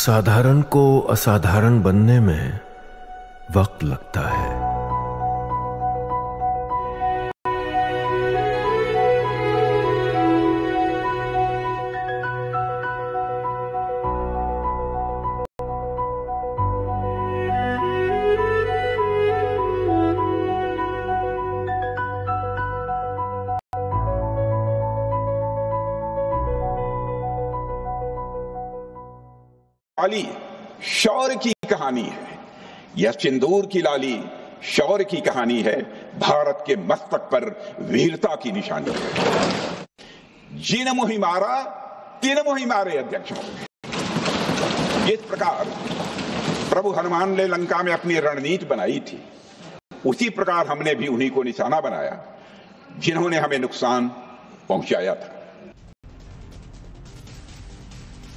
साधारण को असाधारण बनने में वक्त लगता है। लाली शौर्य की कहानी है। यह सिंदूर की लाली शौर्य की कहानी है। भारत के मस्तक पर वीरता की निशानी है। जिन मोहि मारा तीन मोहि मारे अध्यक्ष महोदय। जिस प्रकार प्रभु हनुमान ने लंका में अपनी रणनीति बनाई थी, उसी प्रकार हमने भी उन्हीं को निशाना बनाया जिन्होंने हमें नुकसान पहुंचाया था।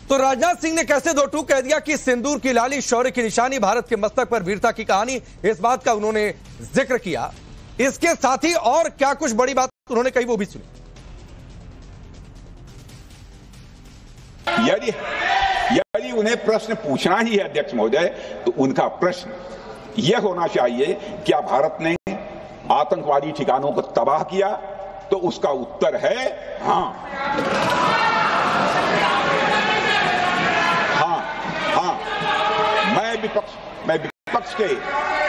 तो राजनाथ सिंह ने कैसे दो टूक कह दिया कि सिंदूर की लाली शौर्य की निशानी, भारत के मस्तक पर वीरता की कहानी, इस बात का उन्होंने जिक्र किया। इसके साथ ही और क्या कुछ बड़ी बात उन्होंने कही वो भी सुनी। यदि उन्हें प्रश्न पूछना ही है अध्यक्ष महोदय, तो उनका प्रश्न यह होना चाहिए, क्या भारत ने आतंकवादी ठिकानों को तबाह किया? तो उसका उत्तर है हाँ।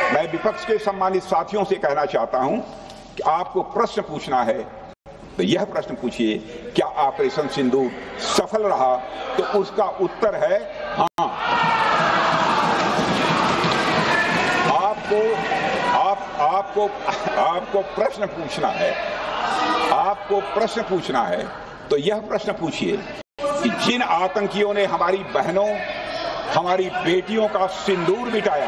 मैं विपक्ष के सम्मानित साथियों से कहना चाहता हूं कि आपको प्रश्न पूछना है तो यह प्रश्न पूछिए, क्या ऑपरेशन सिंदूर सफल रहा? तो उसका उत्तर है हाँ। आपको प्रश्न पूछना है, आपको प्रश्न पूछना है तो यह प्रश्न पूछिए कि जिन आतंकियों ने हमारी बहनों, हमारी बेटियों का सिंदूर मिटाया,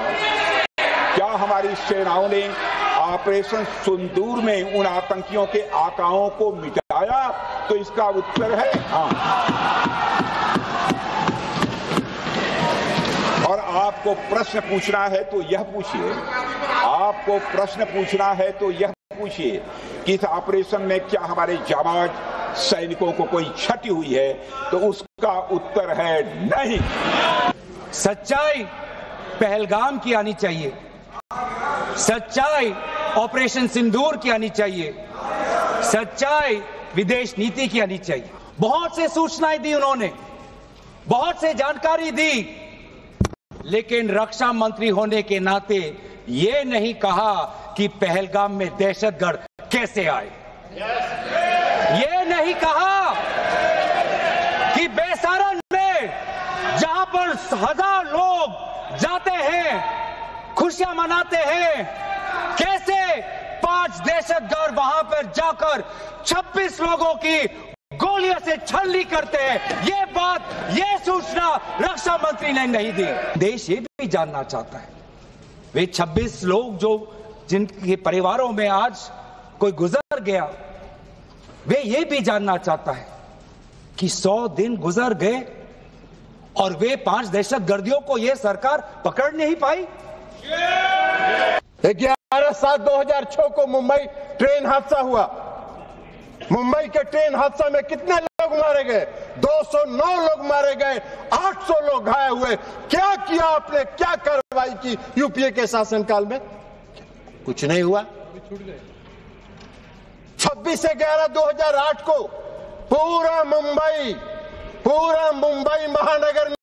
क्या हमारी सेनाओं ने ऑपरेशन सिंदूर में उन आतंकियों के आकाओं को मिटाया? तो इसका उत्तर है हाँ। और आपको प्रश्न पूछना है तो यह पूछिए, आपको प्रश्न पूछना है तो यह पूछिए कि इस ऑपरेशन में क्या हमारे जाबाज सैनिकों को कोई क्षति हुई है? तो उसका उत्तर है नहीं। सच्चाई पहलगाम की आनी चाहिए, सच्चाई ऑपरेशन सिंदूर की आनी चाहिए, सच्चाई विदेश नीति की आनी चाहिए। बहुत से सूचनाएं दी उन्होंने, बहुत से जानकारी दी, लेकिन रक्षा मंत्री होने के नाते ये नहीं कहा कि पहलगाम में दहशतगर्द कैसे आए। ये नहीं कहा कि बेसारन में जहां पर 1000 लोग जाते हैं, खुशियां मनाते हैं, कैसे 5 दहशतगर्द वहां पर जाकर 26 लोगों की गोलियों से छलनी करते हैं। ये बात, ये सूचना रक्षा मंत्री ने नहीं दी। देश ये भी जानना चाहता है, वे 26 लोग जो जिनके परिवारों में आज कोई गुजर गया, वे ये भी जानना चाहता है कि 100 दिन गुजर गए और वे 5 दहशतगर्दियों को यह सरकार पकड़ नहीं पाई। 11/7/2006 को मुंबई ट्रेन हादसा हुआ। मुंबई के ट्रेन हादसा में कितने लोग मारे गए? 209 लोग मारे गए, 800 लोग घायल हुए। क्या किया आपने? क्या कार्रवाई की यूपीए के शासनकाल में? कुछ नहीं हुआ। 26/11/2008 को पूरा मुंबई महानगर में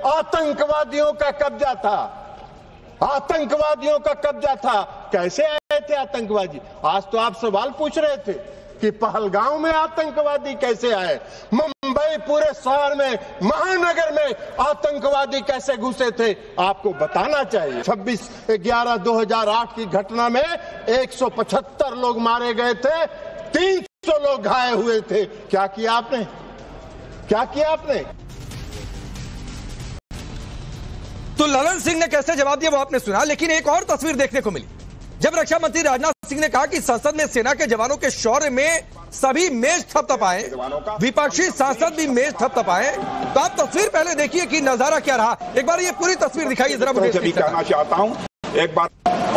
आतंकवादियों का कब्जा था। आतंकवादियों का कब्जा था। कैसे आए थे आतंकवादी? आज तो आप सवाल पूछ रहे थे कि पहलगाम में आतंकवादी कैसे आए। मुंबई पूरे शहर में, महानगर में आतंकवादी कैसे घुसे थे, आपको बताना चाहिए। 26/11/2008 की घटना में 175 लोग मारे गए थे, 300 लोग घायल हुए थे। क्या किया आपने? क्या किया आपने? तो ललन सिंह ने कैसे जवाब दिया वो आपने सुना, लेकिन एक और तस्वीर देखने को मिली जब रक्षा मंत्री राजनाथ सिंह ने कहा कि संसद में सेना के जवानों के शौर्य में सभी मेज थपथपाए, विपक्षी सांसद भी मेज थपथपाए। तो आप तस्वीर पहले देखिए कि नजारा क्या रहा। एक बार ये पूरी तस्वीर दिखाइए जरा मुझे। भी कहना चाहता हूं एक बार,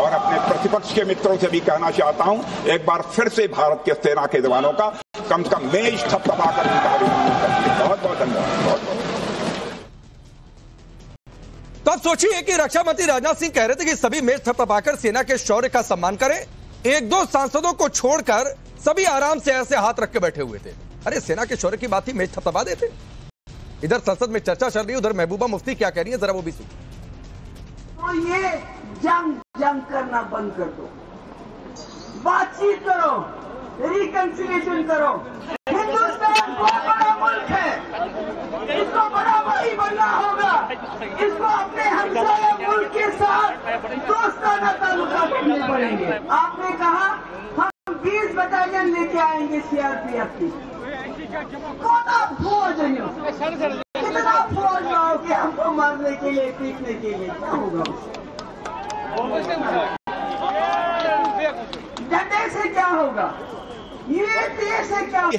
और अपने प्रतिपक्ष के मित्रों से भी कहना चाहता हूं एक बार फिर से, भारत के सेना के जवानों का कम से कम मेज थपथपा कर बहुत बहुत धन्यवाद। तो आप सोचिए कि रक्षा मंत्री राजनाथ सिंह कह रहे थे कि सभी मेज थपथपाकर सेना के शौर्य का सम्मान करें। एक दो सांसदों को छोड़कर सभी आराम से ऐसे हाथ रख के बैठे हुए थे। अरे सेना के शौर्य की बात ही मेज थपथपा देते। इधर संसद में चर्चा चल रही है, उधर महबूबा मुफ्ती क्या कह रही है, जरा वो भी सुनिए। तो ये जंग करना बंद कर दो, बातचीत करो, रिकंसिलिएशन करो। हिंदुस्तान बहुत बड़ा मुल्क है, इसको बड़ा भाई बनना होगा। इसको अपने हमसाया मुल्क के साथ दोस्ताना ताल्लुकात रखने पड़ेंगे। आपने कहा हम 20 बटालियन लेके आएंगे सीआरपीएफ की। कितना फौज लाओगे हमको मारने के लिए, पीटने के लिए? क्या होगा? डंडे से क्या होगा? ये देश है क्या?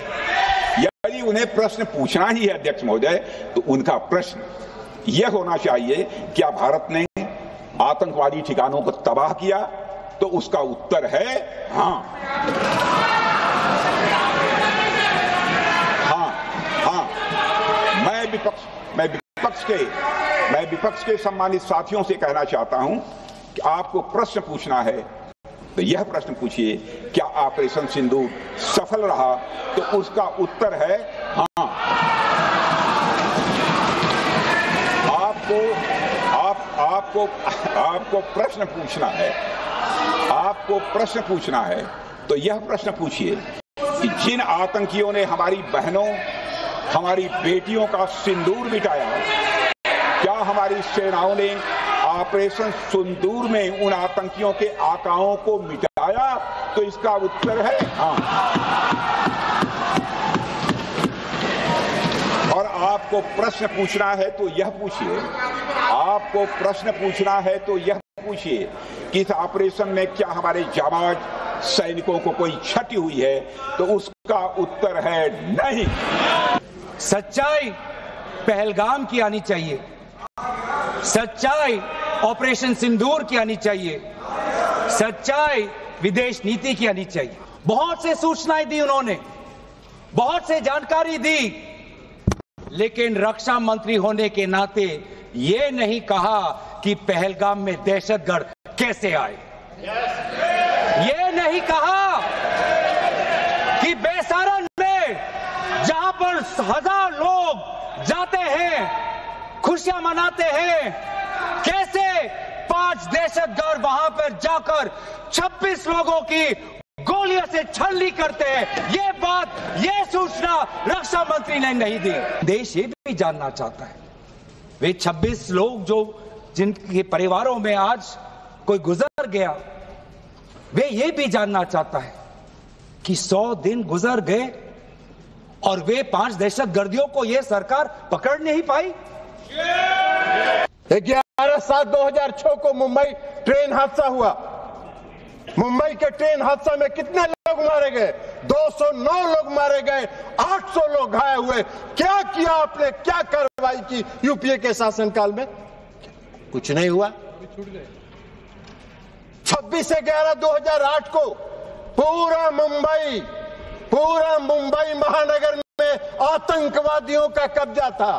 यदि उन्हें प्रश्न पूछना ही है अध्यक्ष महोदय, तो उनका प्रश्न यह होना चाहिए, क्या भारत ने आतंकवादी ठिकानों को तबाह किया? तो उसका उत्तर है हाँ। मैं विपक्ष के सम्मानित साथियों से कहना चाहता हूं कि आपको प्रश्न पूछना है तो यह प्रश्न पूछिए, क्या ऑपरेशन सिंदूर सफल रहा? तो उसका उत्तर है हाँ। आपको प्रश्न पूछना है, आपको प्रश्न पूछना है तो यह प्रश्न पूछिए कि जिन आतंकियों ने हमारी बहनों, हमारी बेटियों का सिंदूर मिटाया, क्या हमारी सेनाओं ने ऑपरेशन सिंदूर में उन आतंकियों के आकाओं को मिटाया? तो इसका उत्तर है हाँ। और आपको प्रश्न पूछना है तो यह पूछिए, आपको प्रश्न पूछना है तो यह पूछिए कि इस ऑपरेशन में क्या हमारे जाबाज सैनिकों को कोई क्षति हुई है? तो उसका उत्तर है नहीं। सच्चाई पहलगाम की आनी चाहिए, सच्चाई ऑपरेशन सिंदूर की आनी चाहिए, सच्चाई विदेश नीति की आनी चाहिए। बहुत से सूचनाएं दी उन्होंने, बहुत से जानकारी दी, लेकिन रक्षा मंत्री होने के नाते ये नहीं कहा कि पहलगाम में दहशतगर्द कैसे आए। ये नहीं कहा कि बेसारन में जहां पर 1000 लोग जाते हैं, खुशियां मनाते हैं, कैसे 5 दहशतगर्द वहां पर जाकर 26 लोगों की गोलियों से छलनी करते हैं। ये बात, ये सूचना रक्षा मंत्री ने नहीं दी। देश ये भी जानना चाहता है, वे 26 लोग जो जिनके परिवारों में आज कोई गुजर गया, वे ये भी जानना चाहता है कि 100 दिन गुजर गए और वे 5 दहशतगर्दियों को ये सरकार पकड़ नहीं पाई। 11/7/2006 को मुंबई ट्रेन हादसा हुआ। मुंबई के ट्रेन हादसा में कितने लोग मारे गए? 209 लोग मारे गए, 800 लोग घायल हुए। क्या किया आपने? क्या कार्रवाई की यूपीए के शासनकाल में? कुछ नहीं हुआ। 26/11/2008 को पूरा मुंबई महानगर में आतंकवादियों का कब्जा था।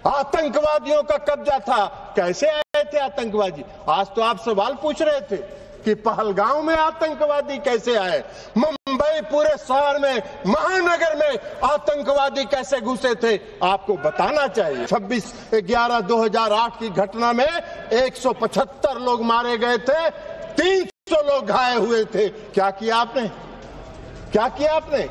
आतंकवादियों का कब्जा था। कैसे आए थे आतंकवादी? आज तो आप सवाल पूछ रहे थे कि पहलगाम में आतंकवादी कैसे आए, मुंबई पूरे शहर में, महानगर में आतंकवादी कैसे घुसे थे, आपको बताना चाहिए। 26/11/2008 की घटना में 175 लोग मारे गए थे, 300 लोग घायल हुए थे। क्या किया आपने? क्या किया आपने?